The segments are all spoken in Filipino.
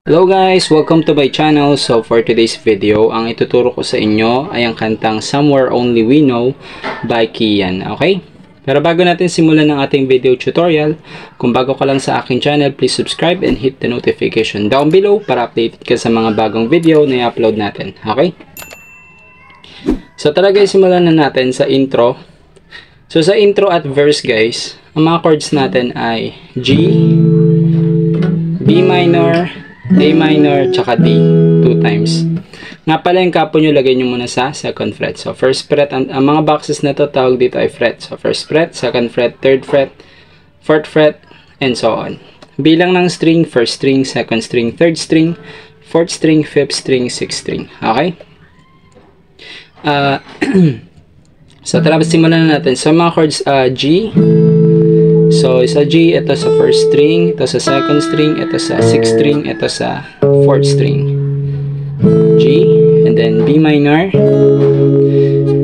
Hello guys! Welcome to my channel. So for today's video, ang ituturo ko sa inyo ay ang kantang Somewhere Only We Know by Kian. Okay? Pero bago natin simulan ang ating video tutorial, kung bago ka lang sa aking channel, please subscribe and hit the notification down below para updated ka sa mga bagong video na i-upload natin. Okay? So talaga simulan na natin sa intro. So sa intro at verse guys, ang mga chords natin ay G, B minor, A minor, tsaka D 2 times. Nga pala yung kapo nyo, lagay nyo muna sa second fret. So first fret, ang mga boxes na to tawag dito ay fret. So first fret, second fret, third fret, fourth fret, and so on. Bilang ng string, first string, second string, third string, fourth string, fifth string, sixth string. Okay? So tara, simulan na natin. So mga chords, G. So, sa G, ito sa first string, ito sa second string, ito sa sixth string, ito sa fourth string. G, and then B minor.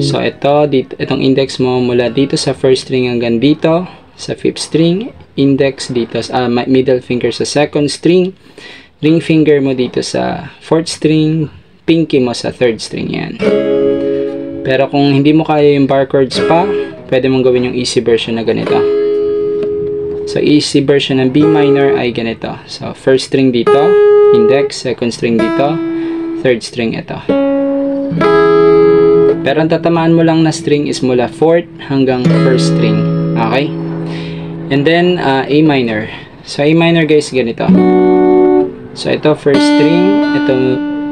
So, itong index mo mula dito sa first string hanggang dito, sa fifth string, index dito, middle finger sa second string, ring finger mo dito sa fourth string, pinky mo sa third string, yan. Pero kung hindi mo kaya yung bar chords pa, pwede mong gawin yung easy version na ganito. So, easy version ng B minor ay ganito. So, first string dito, index, second string dito, third string ito. Pero ang tatamaan mo lang na string is mula fourth hanggang first string. Okay? And then, A minor. So, A minor guys, ganito. So, ito first string,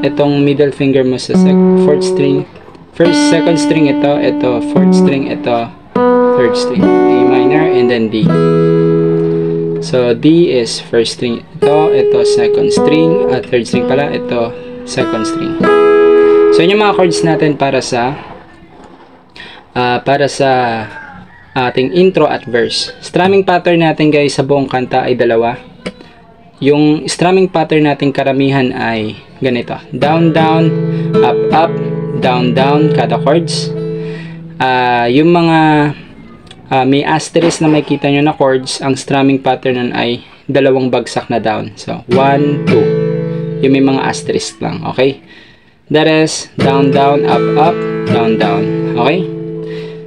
itong middle finger mo sa fourth string, second string ito, fourth string, ito, third string. A minor, and then D. So, D is first string ito second string, third string pala, ito second string. So, yun yung mga chords natin para sa ating intro at verse. Strumming pattern natin guys sa buong kanta ay dalawa. Yung strumming pattern natin karamihan ay ganito. Down, down, up, up, down, down, kada chords. Yung mga may asterisk na makikita nyo na chords, ang strumming pattern nun ay dalawang bagsak na down. So, 1, 2. Yung may mga asterisk lang. Okay? That is, down, down, up, up, down, down. Okay?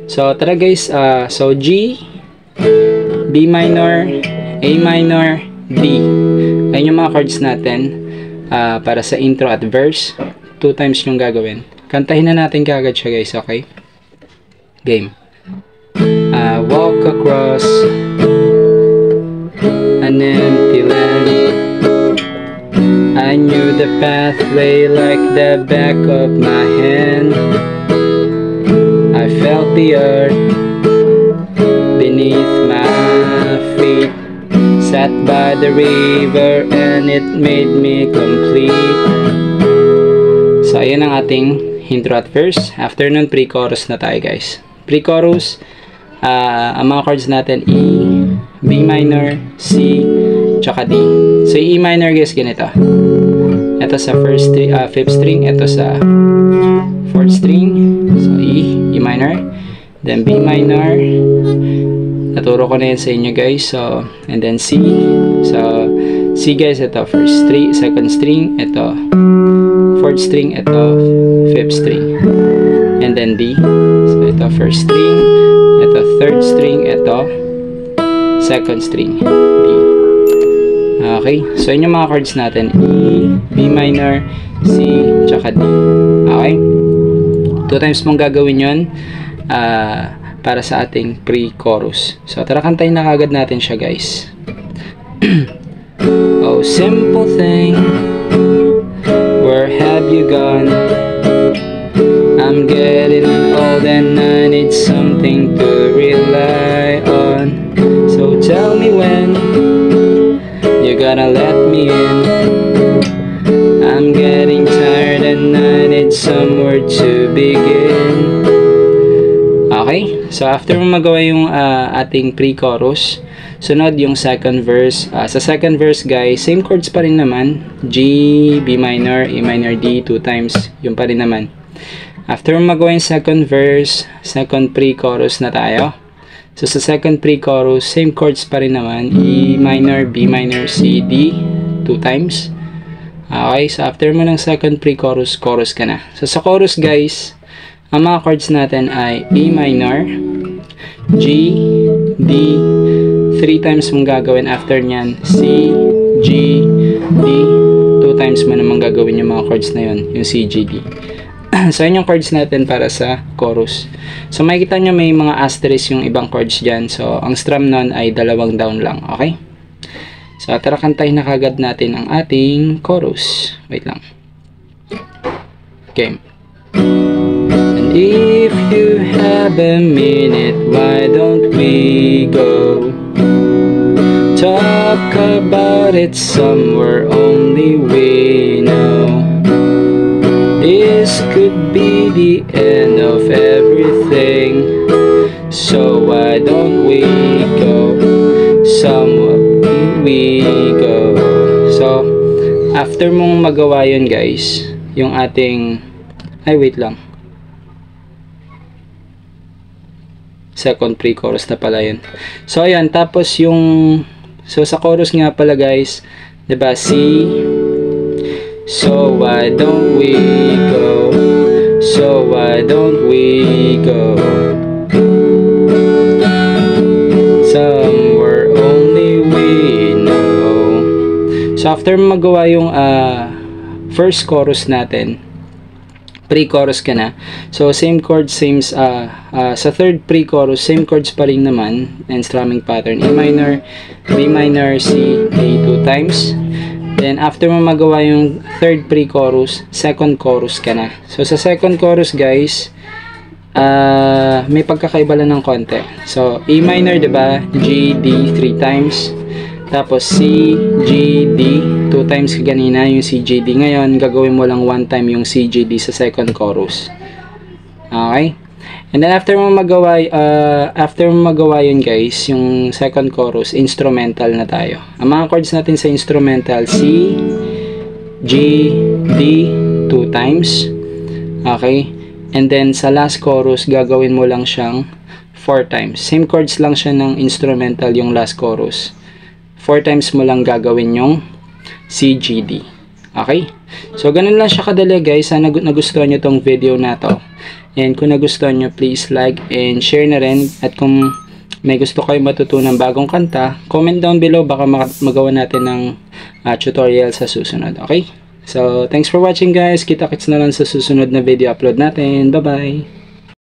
So, tara guys. So, G, B minor, A minor, D. Ayun yung mga chords natin para sa intro at verse. 2 times yung gagawin. Kantahin na natin kagad siya guys. Okay? Game. I walk across an empty land. I knew the pathway like the back of my hand. I felt the earth beneath my feet. Sat by the river and it made me complete. So, ayan ang ating intro at verse. After nun, pre-chorus na tayo guys. Pre-chorus, ang mga chords natin E, B minor, C, tsaka D. So, E minor guys, ganito. Ito sa fifth string, ito sa fourth string. So, E minor. Then, B minor. Naturo ko na yan sa inyo guys. So, and then C. So, C guys, ito first string, second string, ito fourth string, ito fifth string. And then D. So, ito first string, ito third string, ito second string, D. Okay, so yun yung mga chords natin, E, B minor, C, tsaka D. Okay, 2 times mong gagawin yun para sa ating pre-chorus. So tara, kantayin na kagad natin siya guys. Oh simple thing, where have you gone? I'm getting old and I need something to rely on. So tell me when you're gonna let me in. I'm getting tired and I need somewhere to begin. Okay? So after mo magawa yung ating pre-chorus, sunod yung second verse. Sa second verse guys, same chords pa rin naman. G, B minor, A minor, D 2 times. Yung pa rin naman. After magawa yung second verse, second pre-chorus na tayo. So, sa second pre-chorus, same chords pa rin naman. E minor, B minor, C, D, 2 times. Okay, so after mo ng second pre-chorus, chorus ka na. So sa chorus guys, ang mga chords natin ay A minor, G, D, 3 times mong gagawin after nyan, C, G, D, 2 times mo naman gagawin yung mga chords na yun, yung C, G, D. So yun yung chords natin para sa chorus. So makikita nyo may mga asterisk yung ibang chords dyan. So ang strum nun ay 2 down lang, okay? So tara kantahin na kagad natin ang ating chorus. Wait lang. Okay. And if you have a minute, why don't we go talk about it somewhere only we know. This could be the end of everything, so why don't we go somewhere we go. So after mong magawa yun guys, yung ating wait lang, second pre-chorus na pala yun. So ayan, tapos yung sa chorus nga pala guys, diba, C, so why don't we go, so why don't we go somewhere only we know. So after magawa yung first chorus natin, pre-chorus ka na. So same chords, same sa third pre-chorus, same chords pa rin naman, and strumming pattern A minor, B minor, C, A 2 times. Then after mo magawa yung third pre-chorus, second chorus ka na. So sa second chorus guys, may pagkakaiba lang ng konti. So A minor, diba, G, D 3 times. Tapos C, G, D 2 times kanina yung C, G, D. Ngayon gagawin mo lang 1 time yung C, G, D sa second chorus. Okay? And then after mo magawa yun guys, yung second chorus, instrumental na tayo. Ang mga chords natin sa instrumental, C, G, D 2 times. Okay? And then sa last chorus, gagawin mo lang siyang 4 times. Same chords lang siya ng instrumental yung last chorus. 4 times mo lang gagawin yung C, G, D. Okay? So, ganun lang siya kadali guys. Sana nagustuhan nyo tong video na to. And kung nagustuhan nyo, please like and share na rin. At kung may gusto kayo matutunan bagong kanta, comment down below. Baka magawa natin ng tutorial sa susunod. Okay? So, thanks for watching guys. Kita-kits na lang sa susunod na video upload natin. Bye-bye!